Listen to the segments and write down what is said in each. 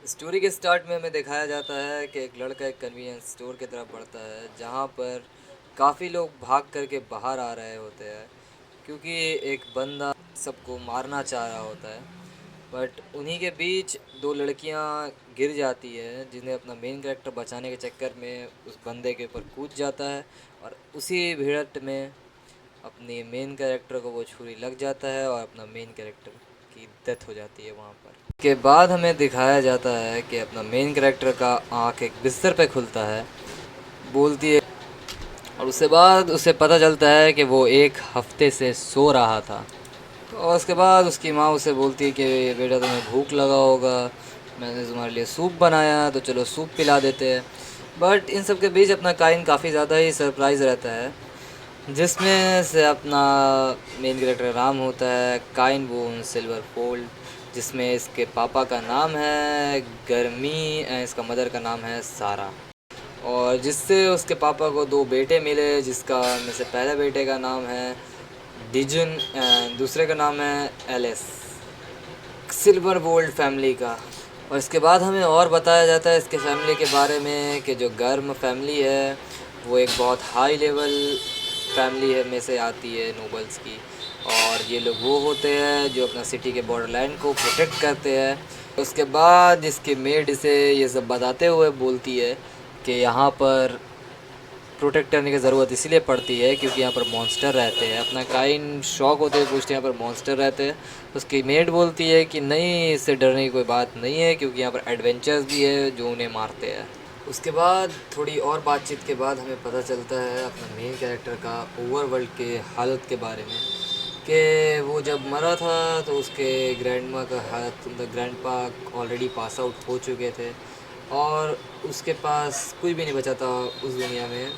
Story के start में हमें दिखाया जाता है कि एक लड़का एक कन्वीनियंस स्टोर की तरफ बढ़ता है जहाँ पर काफ़ी लोग भाग करके बाहर आ रहे होते हैं क्योंकि एक बंदा सबको मारना चाह रहा होता है। बट उन्हीं के बीच दो लड़कियाँ गिर जाती है जिन्हें अपना मेन कैरेक्टर बचाने के चक्कर में उस बंदे के ऊपर कूद जाता है और उसी भिड़ंत में अपनी मेन कैरेक्टर को वो छुरी लग जाता है और अपना मेन कैरेक्टर की डेथ हो जाती है वहाँ पर। के बाद हमें दिखाया जाता है कि अपना मेन कैरेक्टर का आँख एक बिस्तर पे खुलता है, बोलती है, और उसके बाद उसे पता चलता है कि वो एक हफ्ते से सो रहा था। और उसके बाद उसकी माँ उसे बोलती है कि बेटा तुम्हें भूख लगा होगा, मैंने तुम्हारे लिए सूप बनाया तो चलो सूप पिला देते हैं। बट इन सब के बीच अपना काइन काफ़ी ज़्यादा ही सरप्राइज़ रहता है, जिसमें से अपना मेन कैरेक्टर राम होता है, काइन बोन सिल्वर फोल्ड, जिसमें इसके पापा का नाम है गर्मी एंड इसका मदर का नाम है सारा। और जिससे उसके पापा को दो बेटे मिले, जिसका में से पहले बेटे का नाम है डिजन एंड दूसरे का नाम है एलिस, सिल्वर गोल्ड फैमिली का। और इसके बाद हमें और बताया जाता है इसके फैमिली के बारे में कि जो गर्म फैमिली है वो एक बहुत हाई लेवल फैमिली है में से आती है, नोबल्स की। और ये लोग वो होते हैं जो अपना सिटी के बॉर्डर लाइन को प्रोटेक्ट करते हैं। उसके बाद इसकी मेड इसे ये सब बताते हुए बोलती है कि यहाँ पर प्रोटेक्ट करने की ज़रूरत इसीलिए पड़ती है क्योंकि यहाँ पर मॉन्स्टर रहते हैं। अपना काइन शौक होते हुए पूछते हैं यहाँ पर मॉन्स्टर रहते हैं। उसकी मेड बोलती है कि नहीं, इससे डरने की कोई बात नहीं है क्योंकि यहाँ पर एडवेंचर्स भी है जो उन्हें मारते हैं। उसके बाद थोड़ी और बातचीत के बाद हमें पता चलता है अपना मेन कैरेक्टर का ओवरवर्ल्ड के हालत के बारे में कि वो जब मरा था तो उसके ग्रैंडमा का हालत, मतलब ग्रैंडपा ऑलरेडी पास आउट हो चुके थे और उसके पास कुछ भी नहीं बचा था उस दुनिया में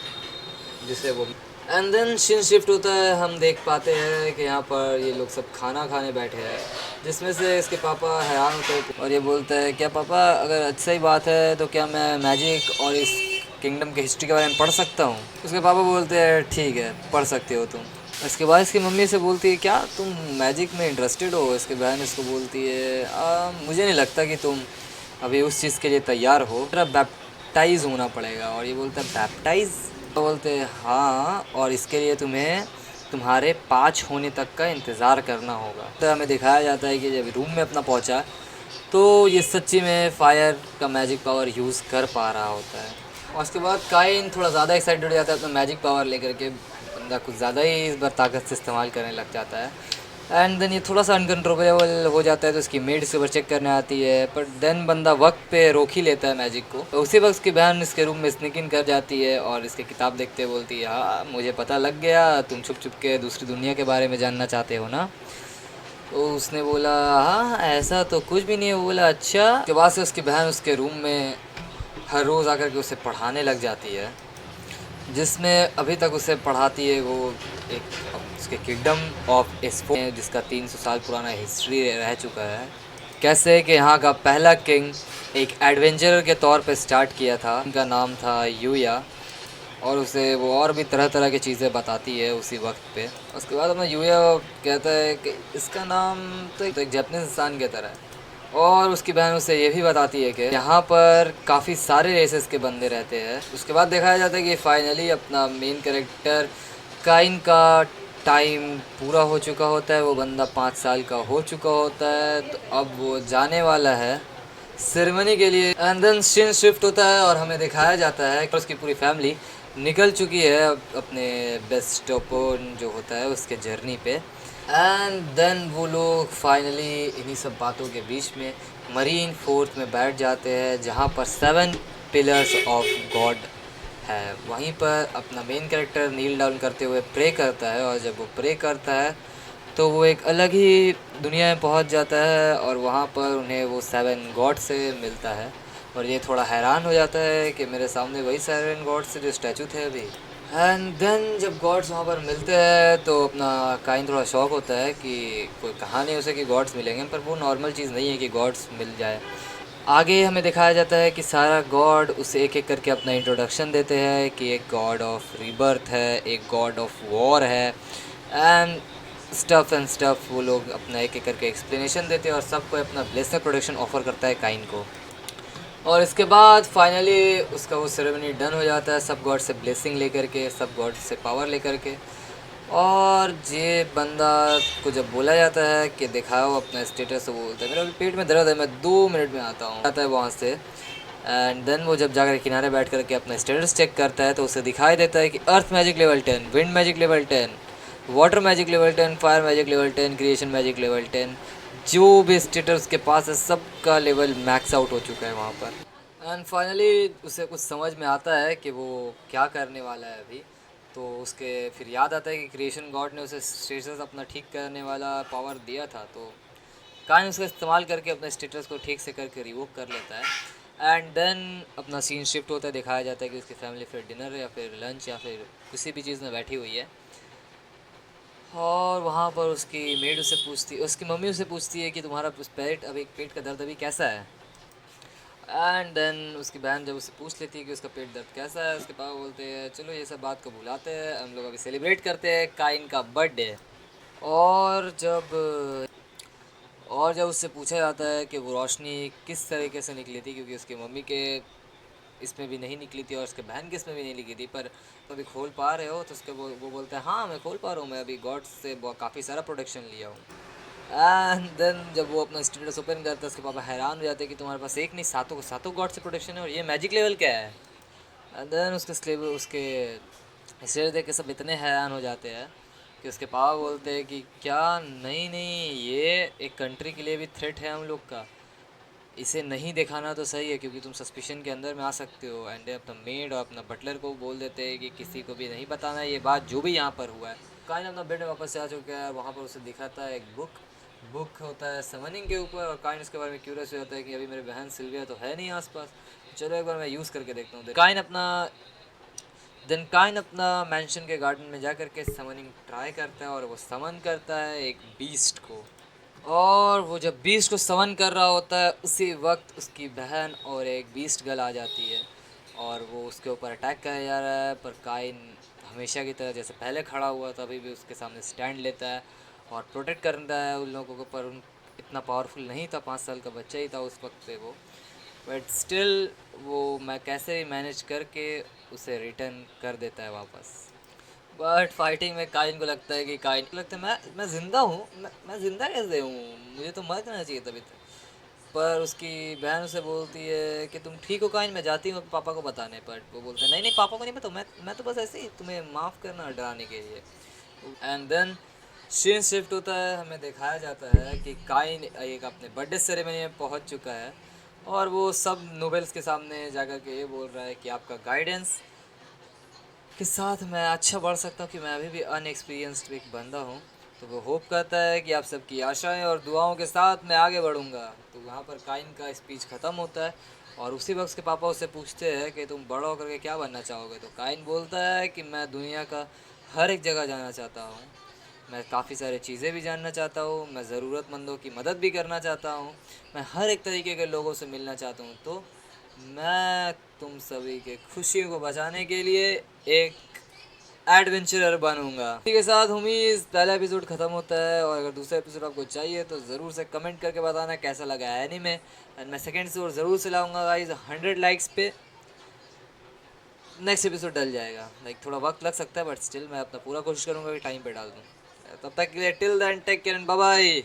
जिससे वो। एंड देन सीन शिफ्ट होता है, हम देख पाते हैं कि यहाँ पर ये लोग सब खाना खाने बैठे हैं, जिसमें से इसके पापा हैरान होते हैं और ये बोलता है क्या पापा, अगर अच्छा ही बात है तो क्या मैं मैजिक और इस किंगडम की हिस्ट्री के बारे में पढ़ सकता हूँ। उसके पापा बोलते हैं ठीक है पढ़ सकते हो तुम। इसके बाद इसकी मम्मी से बोलती है क्या तुम मैजिक में इंटरेस्टेड हो। इसके बहन इसको बोलती है मुझे नहीं लगता कि तुम अभी उस चीज़ के लिए तैयार हो, तेरा बैप्टाइज होना पड़ेगा। और ये बोलता है बैप्टाइज, तो बोलते हैं हाँ, और इसके लिए तुम्हें तुम्हारे 5 होने तक का इंतज़ार करना होगा। तो हमें दिखाया जाता है कि जब रूम में अपना पहुंचा तो ये सच्ची में फायर का मैजिक पावर यूज़ कर पा रहा होता है। और उसके बाद काइन थोड़ा ज़्यादा एक्साइटेड हो जाता है अपना मैजिक पावर लेकर के, बंदा कुछ ज़्यादा ही इस बार ताकत से इस्तेमाल करने लग जाता है। एंड देन ये थोड़ा सा अनकंट्रोलेबल हो जाता है तो उसकी मेड इसके ऊपर चेक करने आती है, बट देन बंदा वक्त पे रोक ही लेता है मैजिक को। तो उसी वक्त उसकी बहन इसके रूम में स्नीक इन कर जाती है और इसकी किताब देखते हुए बोलती है हाँ मुझे पता लग गया, तुम छुप छुप के दूसरी दुनिया के बारे में जानना चाहते हो ना। तो उसने बोला हाँ ऐसा तो कुछ भी नहीं है। वो बोला अच्छा। उसके बाद से उसकी बहन उसके रूम में हर रोज़ आकर के उसे पढ़ाने लग जाती है, जिसमें अभी तक उसे पढ़ाती है वो एक उसके किंगडम ऑफ एस्फो जिसका 300 साल पुराना हिस्ट्री रह चुका है। कैसे कि यहाँ का पहला किंग एक एडवेंचरर के तौर पे स्टार्ट किया था, उनका नाम था यूया, और उसे वो और भी तरह तरह की चीज़ें बताती है उसी वक्त पे। उसके बाद अपना यूया कहता है कि इसका नाम तो एक जापानीज इंसान की तरह है। और उसकी बहन उसे ये भी बताती है कि यहाँ पर काफ़ी सारे रेसेस के बंदे रहते हैं। उसके बाद दिखाया जाता है कि फाइनली अपना मेन कैरेक्टर काइन का टाइम पूरा हो चुका होता है, वो बंदा 5 साल का हो चुका होता है, तो अब वो जाने वाला है सेरेमनी के लिए। एंड देन सीन शिफ्ट होता है और हमें दिखाया जाता है कि उसकी पूरी फैमिली निकल चुकी है अपने बेस्ट ओपोन जो होता है उसके जर्नी पे। एंड देन वो लोग फाइनली इन्हीं सब बातों के बीच में मरीन फोर्थ में बैठ जाते हैं जहाँ पर 7 पिलर्स ऑफ गॉड है। वहीं पर अपना मेन कैरेक्टर नील डाउन करते हुए प्रे करता है, और जब वो प्रे करता है तो वो एक अलग ही दुनिया में पहुंच जाता है और वहाँ पर उन्हें वो 7 गॉड से मिलता है। और ये थोड़ा हैरान हो जाता है कि मेरे सामने वही 7 गॉड्स से जो स्टैचू थे अभी। एंड देन जब गॉड्स वहाँ पर मिलते हैं तो अपना काइन थोड़ा शौक होता है कि कोई कहा नहीं उसे कि गॉड्स मिलेंगे, पर वो नॉर्मल चीज़ नहीं है कि गॉड्स मिल जाए। आगे हमें दिखाया जाता है कि सारा गॉड उसे एक एक करके अपना इंट्रोडक्शन देते हैं कि एक गॉड ऑफ रीबर्थ है, एक गॉड ऑफ वॉर है, एंड स्टफ़ वो लोग अपना एक एक करके एक्सप्लेनेशन देते हैं और सबको अपना ब्लेसर प्रोडक्शन ऑफ़र करता है काइन को। और इसके बाद फाइनली उसका वो सेरेमनी डन हो जाता है, सब गॉड से ब्लेसिंग लेकर के, सब गॉड से पावर लेकर के। और ये बंदा को जब बोला जाता है कि दिखाओ अपना स्टेटस, तो बोलता है मेरा अभी पेट में दर्द है, मैं 2 मिनट में आता हूँ। आता है वहाँ से, एंड देन वो जब जाकर किनारे बैठ करके अपना स्टेटस चेक करता है तो उसे दिखाई देता है कि earth magic level 10, wind magic level 10, water magic level 10, fire magic level 10, creation magic level 10, जो भी स्टेटस के पास है सबका लेवल मैक्स आउट हो चुका है वहाँ पर। एंड फाइनली उसे कुछ समझ में आता है कि वो क्या करने वाला है अभी। तो उसके फिर याद आता है कि क्रिएशन गॉड ने उसे स्टेटस अपना ठीक करने वाला पावर दिया था, तो काइन उसका इस्तेमाल करके अपने स्टेटस को ठीक से करके रिवोक कर लेता है। एंड देन अपना सीन शिफ्ट होता है, दिखाया जाता है कि उसकी फैमिली फिर डिनर या फिर लंच या फिर किसी भी चीज़ में बैठी हुई है। और वहाँ पर उसकी मेड उसे पूछती, उसकी मम्मी उसे पूछती है कि तुम्हारा पेट अभी पेट का दर्द अभी कैसा है। एंड देन उसकी बहन जब उससे पूछ लेती है कि उसका पेट दर्द कैसा है, उसके पापा बोलते हैं चलो ये सब बात को भुलाते हैं, हम लोग अभी सेलिब्रेट करते हैं काइन का बर्थडे। और जब उससे पूछा जाता है कि वो रोशनी किस तरीके से निकली थी, क्योंकि उसकी मम्मी के इसमें भी नहीं निकली थी और उसके बहन के इसमें भी नहीं निकली थी, पर तो अभी खोल पा रहे हो, तो उसके वो बोलता है हाँ मैं खोल पा रहा हूँ, मैं अभी गॉड से काफ़ी सारा प्रोटेक्शन लिया हूँ। एंड देन जब वो अपना स्टेटस ओपन करता है, उसके पापा हैरान हो जाते हैं कि तुम्हारे पास एक नहीं सातों गॉड से प्रोटेक्शन है और ये मैजिक लेवल क्या है। एंड देन उसके स्टेटस देख के सब इतने हैरान हो जाते हैं कि उसके पापा बोलते हैं कि क्या, नहीं नहीं, ये एक कंट्री के लिए भी थ्रेट है हम लोग का, इसे नहीं दिखाना तो सही है क्योंकि तुम सस्पिशन के अंदर में आ सकते हो। एंड अपना मेड और अपना बटलर को बोल देते हैं कि किसी को भी नहीं बताना ये बात जो भी यहाँ पर हुआ है। काइन अपना बेड में वापस से आ चुका है, वहाँ पर उसे दिखाता है एक बुक होता है समनिंग के ऊपर, और काइन उसके बारे में क्यूरियस हो जाता है कि अभी मेरी बहन सिल्विया तो है नहीं आसपास, चलो एक बार मैं यूज़ करके देखता हूँ। काइन अपना मैंशन के गार्डन में जा करके समनिंग ट्राई करता है और वो समन करता है एक बीस्ट को। और वो जब बीस्ट को समन कर रहा होता है उसी वक्त उसकी बहन और एक बीस्ट गर्ल आ जाती है और वो उसके ऊपर अटैक किया जा रहा है, पर काइन हमेशा की तरह जैसे पहले खड़ा हुआ था अभी भी उसके सामने स्टैंड लेता है और प्रोटेक्ट करता है उन लोगों को। पर उन इतना पावरफुल नहीं था, 5 साल का बच्चा ही था उस वक्त पे वो, बट स्टिल वो मैं कैसे मैनेज करके उसे रिटर्न कर देता है वापस। बट फाइटिंग में काइन को लगता है कि काइन को लगता है मैं ज़िंदा हूँ, मैं ज़िंदा कैसे हूँ, मुझे तो मर जाना चाहिए तभी तक। पर उसकी बहन उसे बोलती है कि तुम ठीक हो काइन, मैं जाती हूँ पापा को बताने। पर वो बोलते हैं नहीं नहीं पापा को नहीं बताओ, मैं तो बस ऐसे ही तुम्हें माफ़ करना डराने के लिए। एंड देन सीन शिफ्ट होता है, हमें दिखाया जाता है कि काइन एक अपने बर्थडे सेरेमनी में पहुंच चुका है और वो सब नोबेल्स के सामने जाकर के ये बोल रहा है कि आपका गाइडेंस के साथ मैं अच्छा बढ़ सकता हूँ, कि मैं अभी भी अनएक्सपीरियंस्ड एक बंदा हूँ। तो वो होप करता है कि आप सबकी आशाएं और दुआओं के साथ मैं आगे बढ़ूँगा। तो वहाँ पर काइन का स्पीच ख़त्म होता है और उसी वक्त उसके पापा उससे पूछते हैं कि तुम बड़ा होकर के क्या बनना चाहोगे। तो काइन बोलता है कि मैं दुनिया का हर एक जगह जाना चाहता हूँ, मैं काफ़ी सारी चीज़ें भी जानना चाहता हूँ, मैं ज़रूरतमंदों की मदद भी करना चाहता हूँ, मैं हर एक तरीके के लोगों से मिलना चाहता हूँ। तो मैं तुम सभी के खुशियों को बचाने के लिए एक एडवेंचरर बनूंगा। इसी के साथ उम्मीद पहला एपिसोड ख़त्म होता है, और अगर दूसरा एपिसोड आपको चाहिए तो ज़रूर से कमेंट करके बताना कैसा लगा है एनीमे। एंड मैं सेकंड एपिसोड ज़रूर से लाऊंगा गाइस 100 लाइक्स पे। नेक्स्ट एपिसोड डल जाएगा, लाइक थोड़ा वक्त लग सकता है बट स्टिल मैं अपना पूरा कोशिश करूँगा कि टाइम पे डाल दूँ। तब तक के लिए till then take care and bye bye.